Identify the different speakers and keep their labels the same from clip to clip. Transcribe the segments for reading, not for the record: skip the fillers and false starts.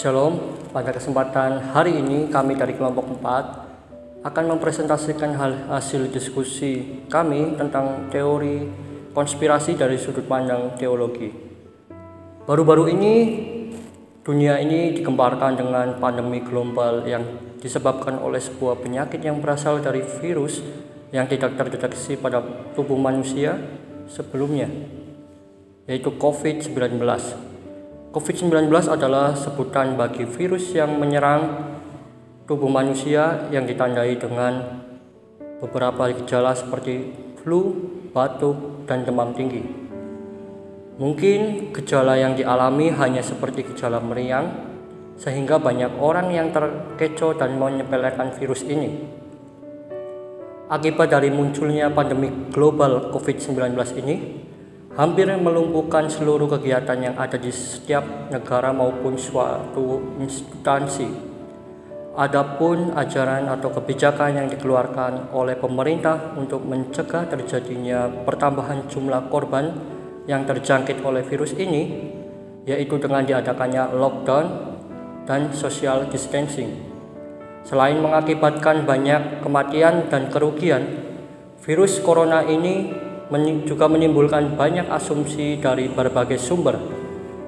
Speaker 1: Shalom, pada kesempatan hari ini kami dari kelompok 4 akan mempresentasikan hasil diskusi kami tentang teori konspirasi dari sudut pandang teologi. Baru-baru ini dunia ini digemparkan dengan pandemi global yang disebabkan oleh sebuah penyakit yang berasal dari virus yang tidak terdeteksi pada tubuh manusia sebelumnya, yaitu COVID-19. COVID-19 adalah sebutan bagi virus yang menyerang tubuh manusia yang ditandai dengan beberapa gejala seperti flu, batuk, dan demam tinggi. Mungkin gejala yang dialami hanya seperti gejala meriang, sehingga banyak orang yang terkecoh dan menyepelekan virus ini. Akibat dari munculnya pandemi global COVID-19 ini, hampir melumpuhkan seluruh kegiatan yang ada di setiap negara maupun suatu instansi. Adapun ajaran atau kebijakan yang dikeluarkan oleh pemerintah untuk mencegah terjadinya pertambahan jumlah korban yang terjangkit oleh virus ini, yaitu dengan diadakannya lockdown dan social distancing. Selain mengakibatkan banyak kematian dan kerugian, virus corona ini juga menimbulkan banyak asumsi dari berbagai sumber.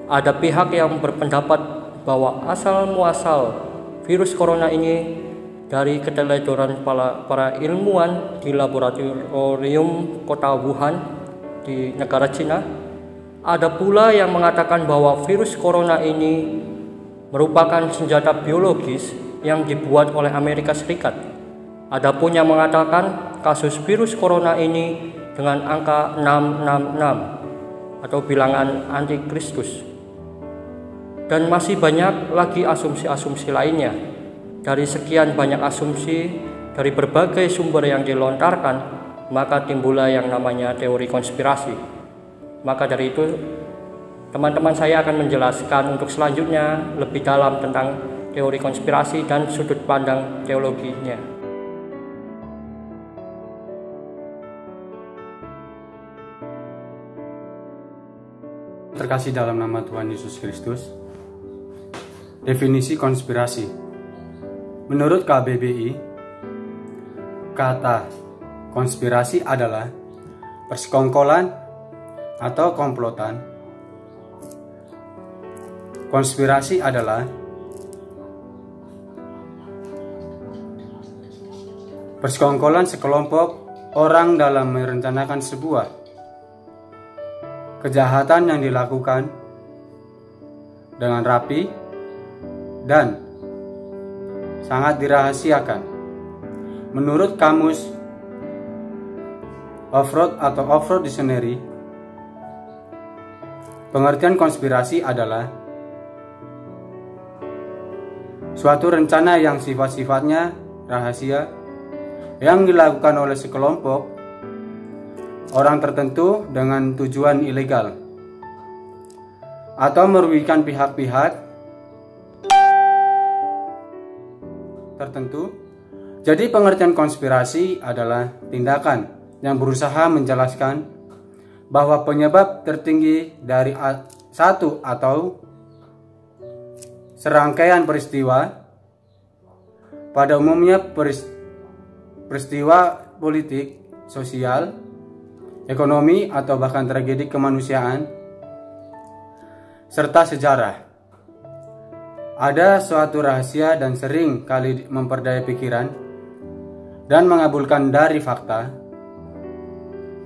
Speaker 1: Ada pihak yang berpendapat bahwa asal-muasal virus corona ini dari keteledoran para ilmuwan di laboratorium kota Wuhan di negara Cina. Ada pula yang mengatakan bahwa virus corona ini merupakan senjata biologis yang dibuat oleh Amerika Serikat. Adapun yang mengatakan kasus virus corona ini dengan angka 666 atau bilangan antikristus. Dan masih banyak lagi asumsi-asumsi lainnya. Dari sekian banyak asumsi dari berbagai sumber yang dilontarkan, maka timbullah yang namanya teori konspirasi. Maka dari itu, teman-teman saya akan menjelaskan untuk selanjutnya lebih dalam tentang teori konspirasi dan sudut pandang teologinya.
Speaker 2: Terkasih dalam nama Tuhan Yesus Kristus. Definisi konspirasi. Menurut KBBI, kata konspirasi adalah persekongkolan atau komplotan. Konspirasi adalah persekongkolan sekelompok orang dalam merencanakan sebuah kejahatan yang dilakukan dengan rapi dan sangat dirahasiakan. Menurut kamus Oxford Dictionary, pengertian konspirasi adalah suatu rencana yang sifat-sifatnya rahasia yang dilakukan oleh sekelompok orang tertentu dengan tujuan ilegal atau merugikan pihak-pihak tertentu. Jadi pengertian konspirasi adalah tindakan yang berusaha menjelaskan bahwa penyebab tertinggi dari satu atau serangkaian peristiwa, pada umumnya peristiwa politik, sosial, ekonomi, atau bahkan tragedi kemanusiaan, serta sejarah. Ada suatu rahasia dan sering kali memperdaya pikiran dan mengabulkan dari fakta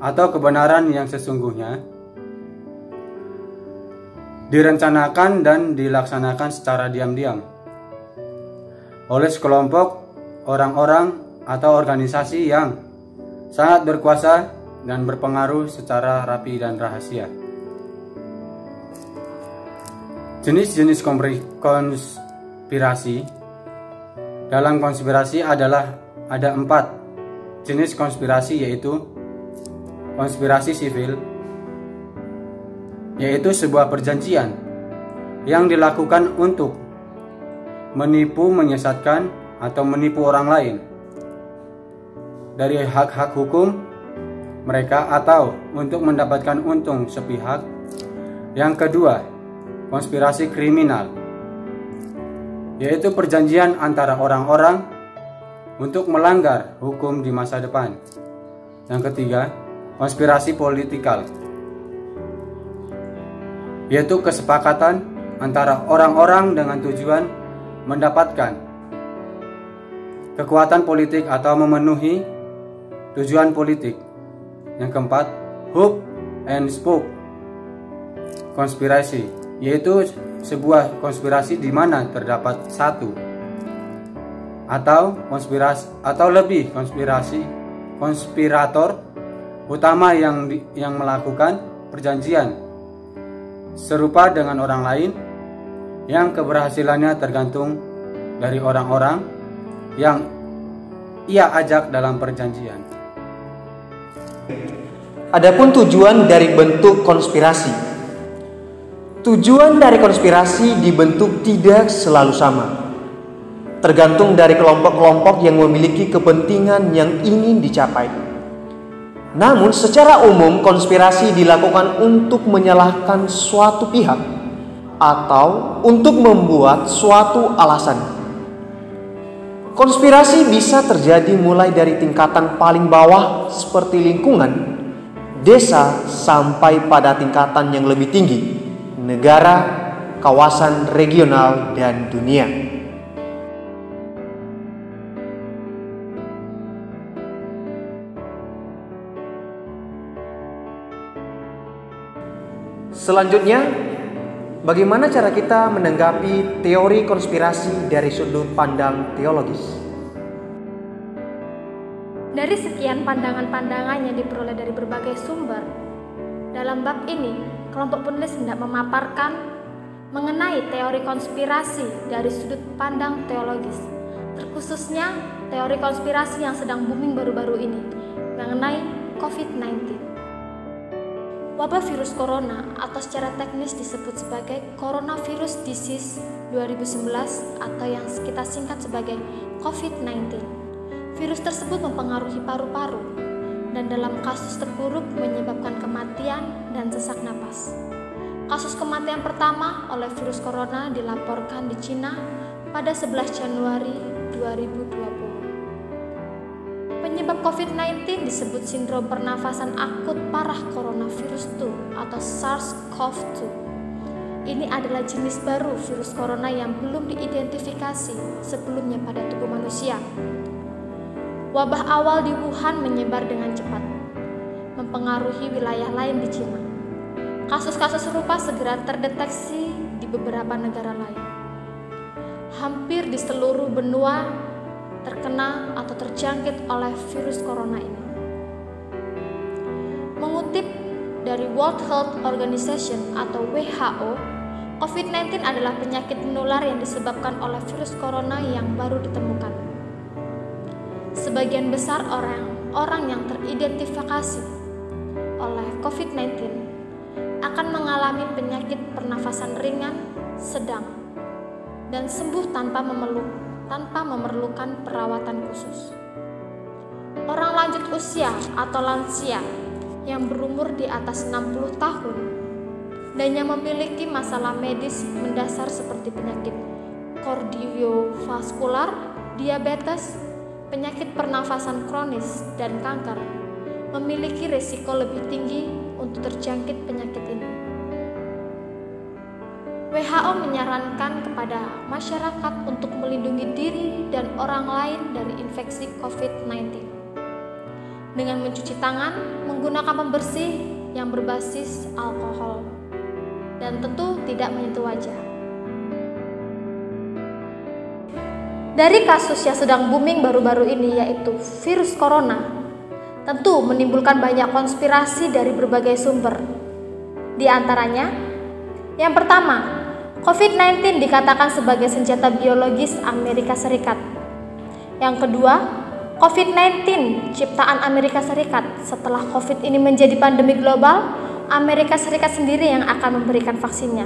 Speaker 2: atau kebenaran yang sesungguhnya, direncanakan dan dilaksanakan secara diam-diam oleh sekelompok orang-orang atau organisasi yang sangat berkuasa dan berpengaruh secara rapi dan rahasia. Jenis-jenis konspirasi. Dalam konspirasi ada 4 jenis konspirasi, yaitu konspirasi sivil, yaitu sebuah perjanjian yang dilakukan untuk menipu, menyesatkan, atau menipu orang lain dari hak-hak hukum mereka atau untuk mendapatkan untung sepihak. Yang kedua, konspirasi kriminal, yaitu perjanjian antara orang-orang untuk melanggar hukum di masa depan. Yang ketiga, konspirasi politikal, yaitu kesepakatan antara orang-orang dengan tujuan mendapatkan kekuatan politik atau memenuhi tujuan politik. Yang keempat, hub and spoke konspirasi, yaitu sebuah konspirasi di mana terdapat satu atau lebih konspirator utama yang melakukan perjanjian serupa dengan orang lain yang keberhasilannya tergantung dari orang-orang yang ia ajak dalam perjanjian.
Speaker 3: Adapun tujuan dari bentuk konspirasi. Tujuan dari konspirasi dibentuk tidak selalu sama. Tergantung dari kelompok-kelompok yang memiliki kepentingan yang ingin dicapai. Namun secara umum konspirasi dilakukan untuk menyalahkan suatu pihak atau untuk membuat suatu alasan. Konspirasi bisa terjadi mulai dari tingkatan paling bawah seperti lingkungan, desa, sampai pada tingkatan yang lebih tinggi, negara, kawasan regional, dan dunia. Selanjutnya, bagaimana cara kita menanggapi teori konspirasi dari sudut pandang teologis?
Speaker 4: Dari sekian pandangan-pandangan yang diperoleh dari berbagai sumber, dalam bab ini, kelompok penulis hendak memaparkan mengenai teori konspirasi dari sudut pandang teologis, terkhususnya teori konspirasi yang sedang booming baru-baru ini, mengenai COVID-19. Wabah virus corona atau secara teknis disebut sebagai Coronavirus Disease 2019 atau yang kita singkat sebagai COVID-19. Virus tersebut mempengaruhi paru-paru dan dalam kasus terburuk menyebabkan kematian dan sesak napas. Kasus kematian pertama oleh virus corona dilaporkan di Cina pada 11 Januari 2020. Penyebab COVID-19 disebut sindrom pernafasan akut parah coronavirus 2 atau SARS-CoV-2. Ini adalah jenis baru virus corona yang belum diidentifikasi sebelumnya pada tubuh manusia. Wabah awal di Wuhan menyebar dengan cepat, mempengaruhi wilayah lain di Cina. Kasus-kasus serupa segera terdeteksi di beberapa negara lain. Hampir di seluruh benua terkena atau terjangkit oleh virus corona ini. Mengutip dari World Health Organization atau WHO, COVID-19 adalah penyakit menular yang disebabkan oleh virus corona yang baru ditemukan. Sebagian besar orang yang teridentifikasi oleh COVID-19 akan mengalami penyakit pernafasan ringan, sedang, dan sembuh tanpa memerlukan perawatan khusus. Orang lanjut usia atau lansia yang berumur di atas 60 tahun dan yang memiliki masalah medis mendasar seperti penyakit kardiovaskular, diabetes, penyakit pernafasan kronis, dan kanker memiliki risiko lebih tinggi untuk terjangkit penyakit ini. WHO menyarankan kepada masyarakat untuk melindungi diri dan orang lain dari infeksi COVID-19 dengan mencuci tangan, menggunakan pembersih yang berbasis alkohol, dan tentu tidak menyentuh wajah. Dari kasus yang sedang booming baru-baru ini yaitu virus corona, tentu menimbulkan banyak konspirasi dari berbagai sumber. Di antaranya, yang pertama, COVID-19 dikatakan sebagai senjata biologis Amerika Serikat. Yang kedua, COVID-19 ciptaan Amerika Serikat. Setelah COVID ini menjadi pandemi global, Amerika Serikat sendiri yang akan memberikan vaksinnya.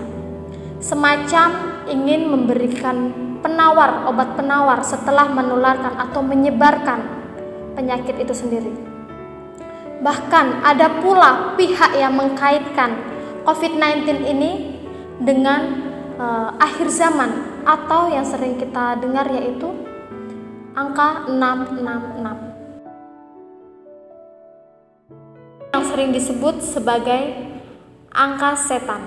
Speaker 4: Semacam ingin memberikan obat penawar setelah menularkan atau menyebarkan penyakit itu sendiri. Bahkan ada pula pihak yang mengkaitkan COVID-19 ini dengan akhir zaman atau yang sering kita dengar yaitu angka 666 yang sering disebut sebagai angka setan.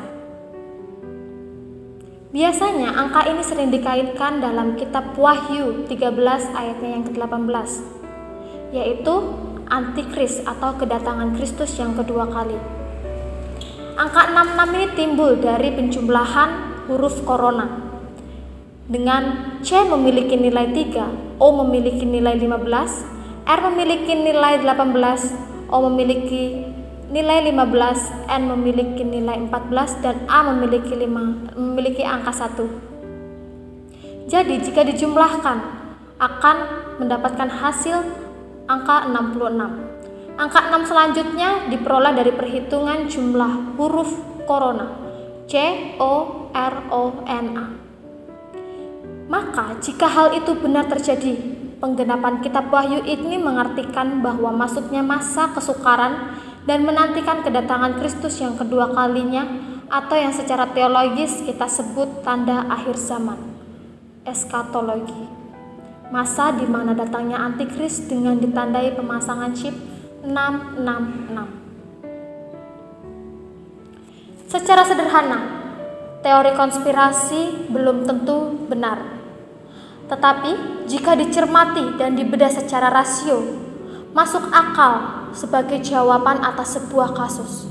Speaker 4: Biasanya angka ini sering dikaitkan dalam kitab Wahyu 13 ayatnya yang ke-18, yaitu Antikris atau kedatangan Kristus yang kedua kali. Angka 66 ini timbul dari penjumlahan huruf korona, dengan C memiliki nilai 3, O memiliki nilai 15, R memiliki nilai 18, O memiliki nilai 15, N memiliki nilai 14, dan A memiliki angka 1. Jadi jika dijumlahkan akan mendapatkan hasil angka 66. Angka 6 selanjutnya diperoleh dari perhitungan jumlah huruf korona, C O R O N A. Maka jika hal itu benar terjadi, penggenapan kitab Wahyu ini mengartikan bahwa masuknya masa kesukaran dan menantikan kedatangan Kristus yang kedua kalinya, atau yang secara teologis kita sebut tanda akhir zaman, eskatologi. Masa di mana datangnya antikris dengan ditandai pemasangan chip 666. Secara sederhana, teori konspirasi belum tentu benar. Tetapi jika dicermati dan dibedah secara rasio, masuk akal sebagai jawaban atas sebuah kasus.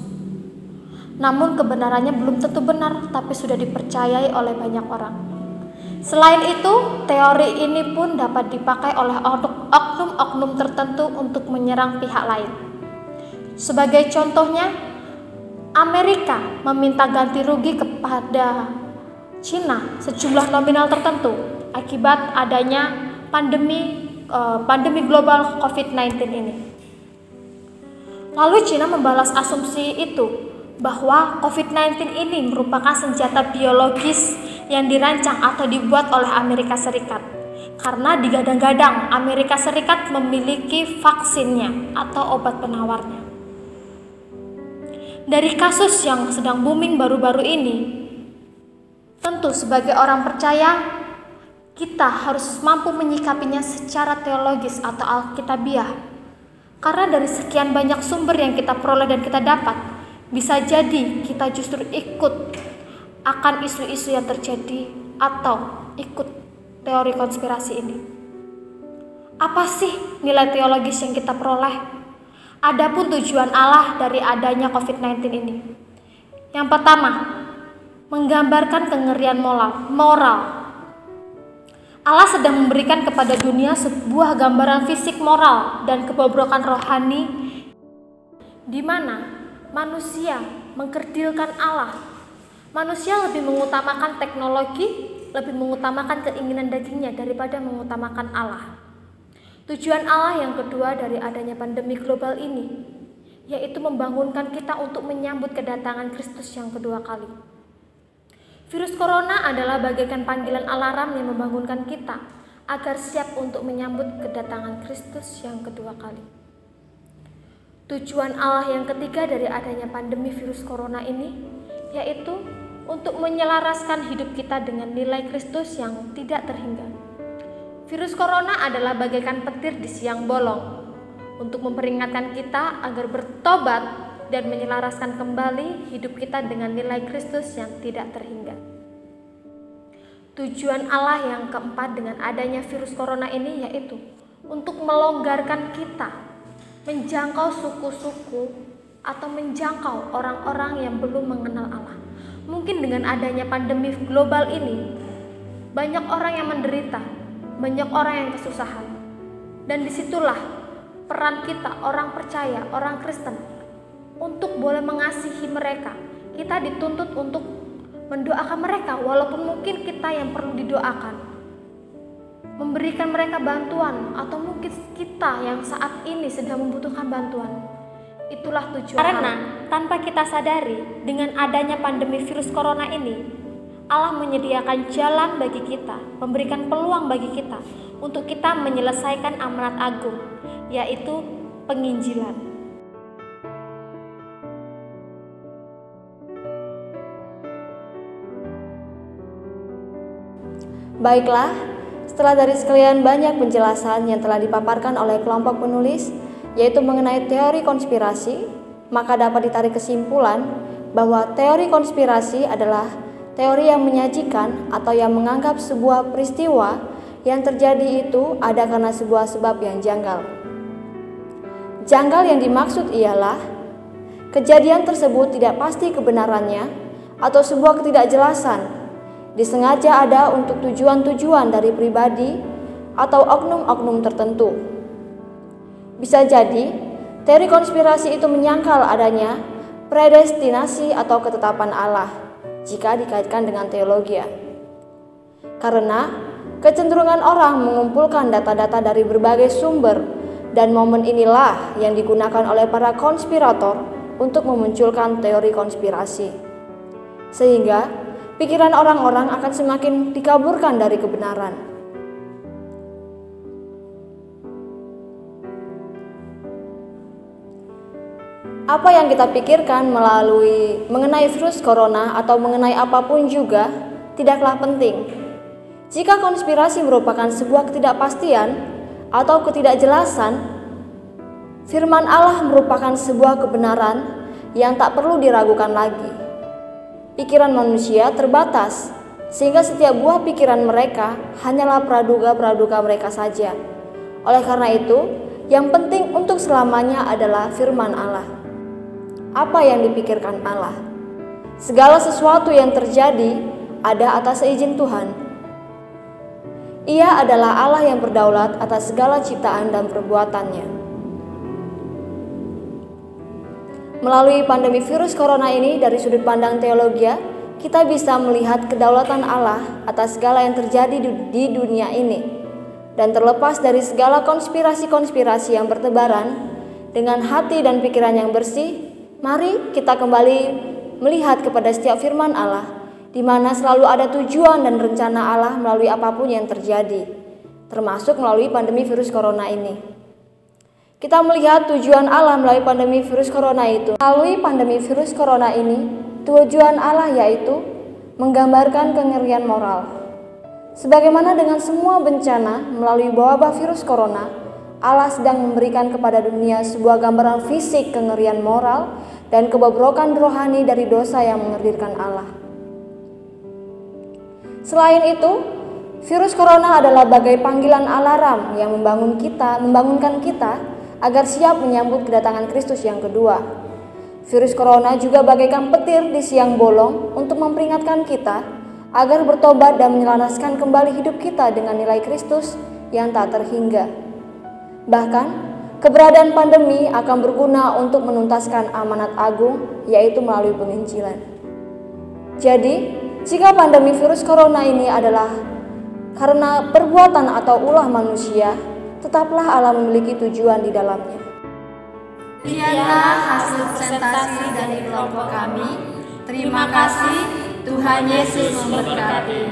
Speaker 4: Namun kebenarannya belum tentu benar, tapi sudah dipercayai oleh banyak orang. Selain itu, teori ini pun dapat dipakai oleh oknum-oknum tertentu untuk menyerang pihak lain. Sebagai contohnya, Amerika meminta ganti rugi kepada Cina sejumlah nominal tertentu akibat adanya pandemi global COVID-19 ini. Lalu Cina membalas asumsi itu bahwa COVID-19 ini merupakan senjata biologis yang dirancang atau dibuat oleh Amerika Serikat, karena digadang-gadang Amerika Serikat memiliki vaksinnya atau obat penawarnya. Dari kasus yang sedang booming baru-baru ini, tentu sebagai orang percaya kita harus mampu menyikapinya secara teologis atau alkitabiah, karena dari sekian banyak sumber yang kita peroleh dan kita dapat, bisa jadi kita justru ikut akan isu-isu yang terjadi atau ikut teori konspirasi ini. Apa sih nilai teologis yang kita peroleh? Adapun tujuan Allah dari adanya COVID-19 ini. Yang pertama, menggambarkan kengerian moral. Allah sedang memberikan kepada dunia sebuah gambaran fisik moral dan kebobrokan rohani, di mana manusia mengkerdilkan Allah. Manusia lebih mengutamakan teknologi, lebih mengutamakan keinginan dagingnya daripada mengutamakan Allah. Tujuan Allah yang kedua dari adanya pandemi global ini, yaitu membangunkan kita untuk menyambut kedatangan Kristus yang kedua kali. Virus corona adalah bagaikan panggilan alarm yang membangunkan kita agar siap untuk menyambut kedatangan Kristus yang kedua kali. Tujuan Allah yang ketiga dari adanya pandemi virus corona ini, yaitu untuk menyelaraskan hidup kita dengan nilai Kristus yang tidak terhingga. Virus corona adalah bagaikan petir di siang bolong untuk memperingatkan kita agar bertobat dan menyelaraskan kembali hidup kita dengan nilai Kristus yang tidak terhingga. Tujuan Allah yang keempat dengan adanya virus corona ini yaitu untuk melonggarkan kita menjangkau suku-suku atau menjangkau orang-orang yang belum mengenal Allah. Mungkin dengan adanya pandemi global ini, banyak orang yang menderita, banyak orang yang kesusahan. Dan disitulah peran kita, orang percaya, orang Kristen, untuk boleh mengasihi mereka. Kita dituntut untuk mendoakan mereka, walaupun mungkin kita yang perlu didoakan. Memberikan mereka bantuan, atau mungkin kita yang saat ini sedang membutuhkan bantuan. Itulah tujuan. Karena tanpa kita sadari, dengan adanya pandemi virus corona ini, Allah menyediakan jalan bagi kita, memberikan peluang bagi kita untuk kita menyelesaikan amanat agung, yaitu penginjilan.
Speaker 5: Baiklah, setelah dari sekian banyak penjelasan yang telah dipaparkan oleh kelompok penulis, yaitu mengenai teori konspirasi, maka dapat ditarik kesimpulan bahwa teori konspirasi adalah teori yang menyajikan atau yang menganggap sebuah peristiwa yang terjadi itu ada karena sebuah sebab yang janggal. Janggal yang dimaksud ialah kejadian tersebut tidak pasti kebenarannya atau sebuah ketidakjelasan disengaja ada untuk tujuan-tujuan dari pribadi atau oknum-oknum tertentu. Bisa jadi, teori konspirasi itu menyangkal adanya predestinasi atau ketetapan Allah jika dikaitkan dengan teologi. Karena kecenderungan orang mengumpulkan data-data dari berbagai sumber dan momen inilah yang digunakan oleh para konspirator untuk memunculkan teori konspirasi. Sehingga pikiran orang-orang akan semakin dikaburkan dari kebenaran. Apa yang kita pikirkan mengenai virus corona atau mengenai apapun juga tidaklah penting. Jika konspirasi merupakan sebuah ketidakpastian atau ketidakjelasan, firman Allah merupakan sebuah kebenaran yang tak perlu diragukan lagi. Pikiran manusia terbatas, sehingga setiap buah pikiran mereka hanyalah praduga-praduga mereka saja. Oleh karena itu, yang penting untuk selamanya adalah firman Allah. Apa yang dipikirkan Allah? Segala sesuatu yang terjadi ada atas izin Tuhan. Ia adalah Allah yang berdaulat atas segala ciptaan dan perbuatannya. Melalui pandemi virus corona ini dari sudut pandang teologi, kita bisa melihat kedaulatan Allah atas segala yang terjadi di dunia ini. Dan terlepas dari segala konspirasi-konspirasi yang bertebaran, dengan hati dan pikiran yang bersih, mari kita kembali melihat kepada setiap firman Allah, di mana selalu ada tujuan dan rencana Allah melalui apapun yang terjadi, termasuk melalui pandemi virus corona ini. Kita melihat tujuan Allah melalui pandemi virus corona itu. Melalui pandemi virus corona ini, tujuan Allah yaitu menggambarkan kengerian moral. Sebagaimana dengan semua bencana melalui wabah virus corona, Allah sedang memberikan kepada dunia sebuah gambaran fisik kengerian moral dan kebobrokan rohani dari dosa yang mengerikan Allah. Selain itu, virus corona adalah bagai panggilan alarm yang membangunkan kita agar siap menyambut kedatangan Kristus yang kedua. Virus corona juga bagaikan petir di siang bolong untuk memperingatkan kita agar bertobat dan menyelaraskan kembali hidup kita dengan nilai Kristus yang tak terhingga. Bahkan, keberadaan pandemi akan berguna untuk menuntaskan amanat agung, yaitu melalui penginjilan. Jadi, jika pandemi virus corona ini adalah karena perbuatan atau ulah manusia, tetaplah Allah memiliki tujuan di dalamnya.
Speaker 6: Demikianlah hasil presentasi dari kelompok kami. Terima kasih, Tuhan Yesus memberkati.